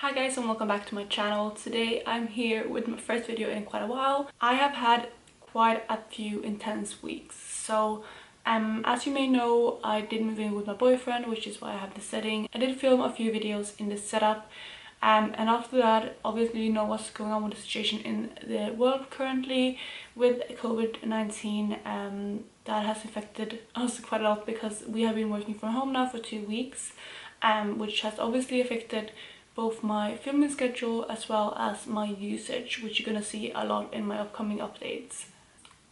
Hi guys and welcome back to my channel. Today I'm here with my first video in quite a while. I have had quite a few intense weeks. So as you may know, I did move in with my boyfriend, which is why I have the setting. I did film a few videos in this setup. And after that, obviously you know what's going on with the situation in the world currently with COVID-19. That has affected us quite a lot because we have been working from home now for 2 weeks, which has obviously affected both my filming schedule as well as my usage, which you're gonna see a lot in my upcoming updates.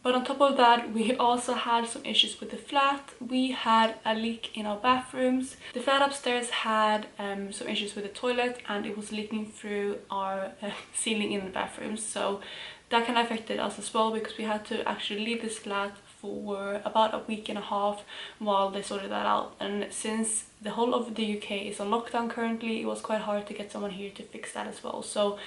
But on top of that, we also had some issues with the flat. We had a leak in our bathrooms. The flat upstairs had some issues with the toilet, and it was leaking through our ceiling in the bathrooms. So that kind of affected us as well, because we had to actually leave this flat for about a week and a half while they sorted that out. And since the whole of the UK is on lockdown currently, it was quite hard to get someone here to fix that as well. So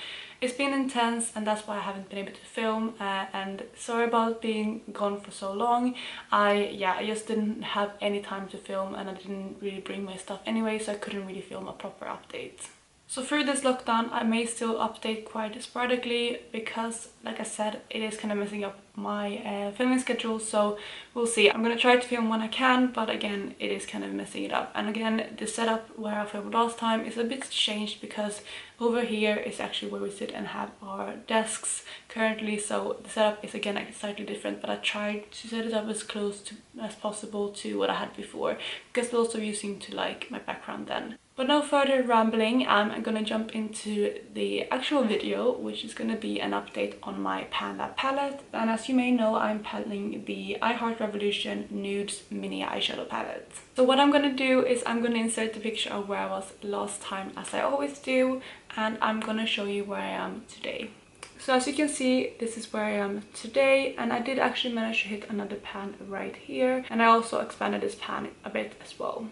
it's been intense, and that's why I haven't been able to film, and sorry about being gone for so long. I just didn't have any time to film, and I didn't really bring my stuff anyway, so I couldn't really film a proper update. So through this lockdown, I may still update quite sporadically because, like I said, it is kind of messing up my filming schedule. So we'll see. I'm gonna try to film when I can, but again, it is kind of messing it up. And again, the setup where I filmed last time is a bit changed, because over here is actually where we sit and have our desks currently. So the setup is again like slightly different, but I tried to set it up as close to as possible to what I had before, because those of you seem to like my background then. But no further rambling, I'm gonna jump into the actual video, which is gonna be an update on my Panda palette. And as you may know, I'm paletting the I Heart Revolution Nudes mini eyeshadow palette. So what I'm gonna do is I'm gonna insert the picture of where I was last time, as I always do, and I'm gonna show you where I am today. So as you can see, this is where I am today, and I did actually manage to hit another pan right here, and I also expanded this pan a bit as well.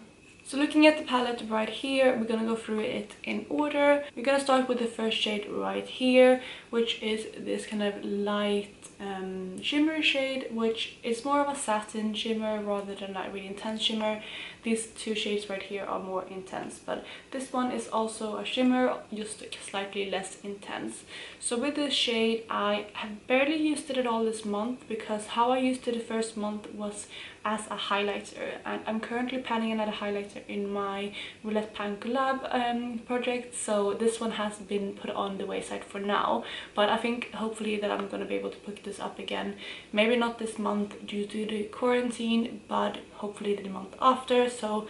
So looking at the palette right here, we're gonna go through it in order. We're gonna start with the first shade right here, which is this kind of light shimmer shade, which is more of a satin shimmer rather than a really intense shimmer. These two shades right here are more intense, but this one is also a shimmer, just slightly less intense. So with this shade, I have barely used it at all this month, because how I used it the first month was as a highlighter, and I'm currently planning another highlighter in my Roulette Pan collab project, so this one has been put on the wayside for now. But I think hopefully that I'm going to be able to pick this up again, maybe not this month due to the quarantine, but hopefully the month after. So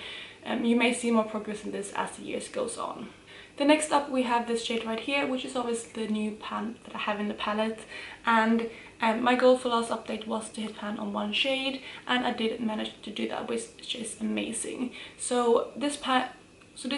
you may see more progress in this as the years goes on. The next up, we have this shade right here, which is always the new pan that I have in the palette, and my goal for last update was to hit pan on one shade, and I did manage to do that, which is amazing. So this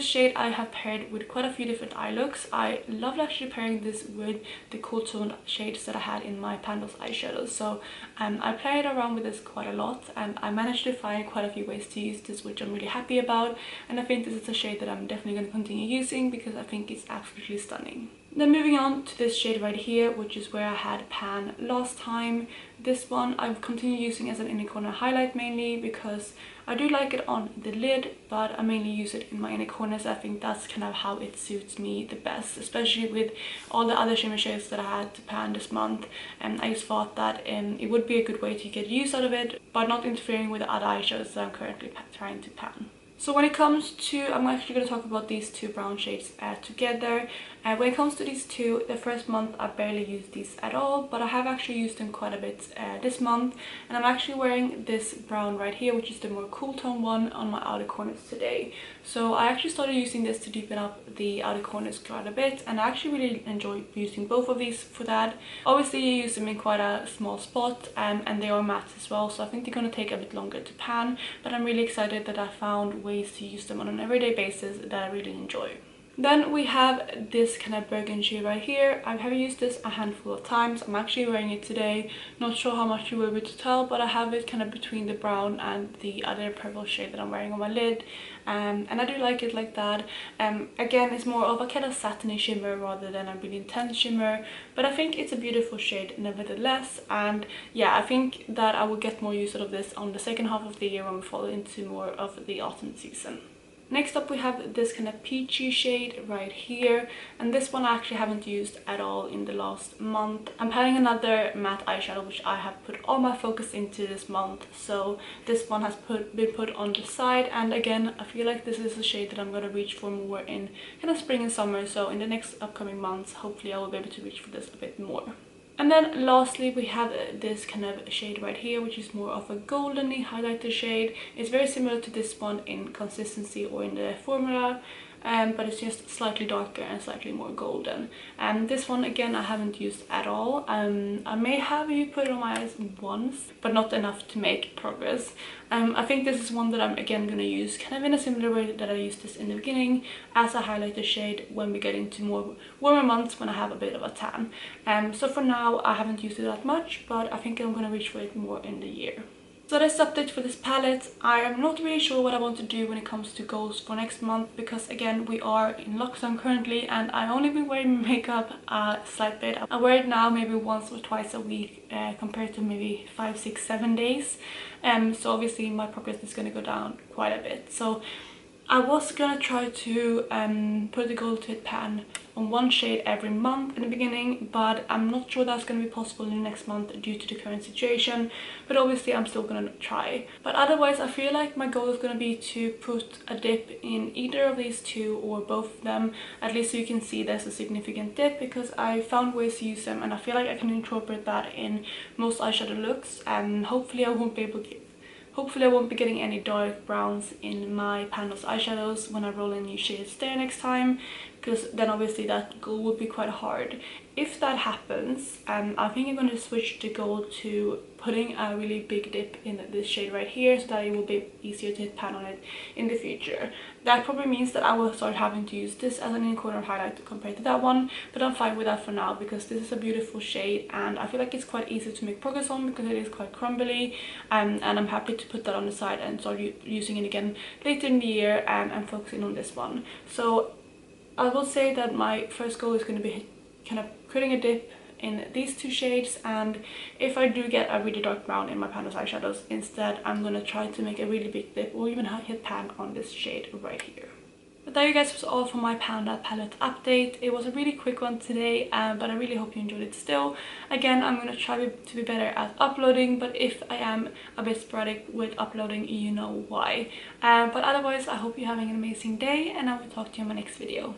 shade I have paired with quite a few different eye looks. I loved actually pairing this with the cool tone shades that I had in my Panda's eyeshadows. So I played around with this quite a lot, and I managed to find quite a few ways to use this, which I'm really happy about. And I think this is a shade that I'm definitely going to continue using, because I think it's absolutely stunning. Then moving on to this shade right here, which is where I had pan last time. This one I've continued using as an inner corner highlight, mainly because I do like it on the lid, but I mainly use it in my inner corners. I think that's kind of how it suits me the best, especially with all the other shimmer shades that I had to pan this month. And I just thought that it would be a good way to get use out of it, but not interfering with the other eyeshadows that I'm currently trying to pan. So when it comes to, I'm actually going to talk about these two brown shades together. When it comes to these two, the first month I barely used these at all, but I have actually used them quite a bit this month. And I'm actually wearing this brown right here, which is the more cool tone one, on my outer corners today. So I actually started using this to deepen up the outer corners quite a bit, and I actually really enjoy using both of these for that. Obviously you use them in quite a small spot, and they are matte as well, so I think they're going to take a bit longer to pan, but I'm really excited that I found ways to use them on an everyday basis that I really enjoy. Then we have this kind of burgundy right here. I have used this a handful of times. I'm actually wearing it today. Not sure how much you will be able to tell, but I have it kind of between the brown and the other purple shade that I'm wearing on my lid. And I do like it like that. Again, it's more of a kind of satiny shimmer rather than a really intense shimmer, but I think it's a beautiful shade nevertheless. And yeah, I think that I will get more use out of this on the second half of the year when we fall into more of the autumn season. Next up we have this kind of peachy shade right here, and this one I actually haven't used at all in the last month. I'm planning another matte eyeshadow which I have put all my focus into this month, so this one has been put on the side, and again I feel like this is a shade that I'm going to reach for more in kind of spring and summer, so in the next upcoming months hopefully I will be able to reach for this a bit more. And then lastly we have this kind of shade right here, which is more of a goldeny highlighter shade. It's very similar to this one in consistency or in the formula, but it's just slightly darker and slightly more golden. And this one again I haven't used at all. I may have put it on my eyes once, but not enough to make progress. I think this is one that I'm again going to use kind of in a similar way that I used this in the beginning, as a highlighter shade when we get into more warmer months when I have a bit of a tan. So for now I haven't used it that much, but I think I'm going to reach for it more in the year. So that's the update for this palette. I am not really sure what I want to do when it comes to goals for next month, because again we are in lockdown currently and I only been wearing makeup a slight bit. I wear it now maybe once or twice a week compared to maybe 5, 6, 7 days. So obviously my progress is going to go down quite a bit. So I was gonna try to put the gold tint pan on one shade every month in the beginning, but I'm not sure that's gonna be possible in the next month due to the current situation, but obviously I'm still gonna try. But otherwise I feel like my goal is gonna be to put a dip in either of these two or both of them, at least so you can see there's a significant dip, because I found ways to use them and I feel like I can incorporate that in most eyeshadow looks, and hopefully I won't be getting any dark browns in my panels eyeshadows when I roll in new shades there next time, because then obviously that goal would be quite hard. If that happens, I think I'm going to switch the goal to putting a really big dip in this shade right here, so that it will be easier to hit pan on it in the future. That probably means that I will start having to use this as an inner corner highlight compared to that one, but I'm fine with that for now because this is a beautiful shade and I feel like it's quite easy to make progress on because it is quite crumbly, and I'm happy to put that on the side and start using it again later in the year and focusing on this one. So I will say that my first goal is going to be kind of creating a dip in these two shades, and if I do get a really dark brown in my panels eyeshadows, instead I'm going to try to make a really big dip or even hit pan on this shade right here. But that, you guys, was all for my Panda palette update. It was a really quick one today, but I really hope you enjoyed it still. Again, I'm going to try to be better at uploading, but if I am a bit sporadic with uploading, you know why. But otherwise, I hope you're having an amazing day and I will talk to you in my next video.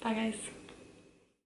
Bye guys.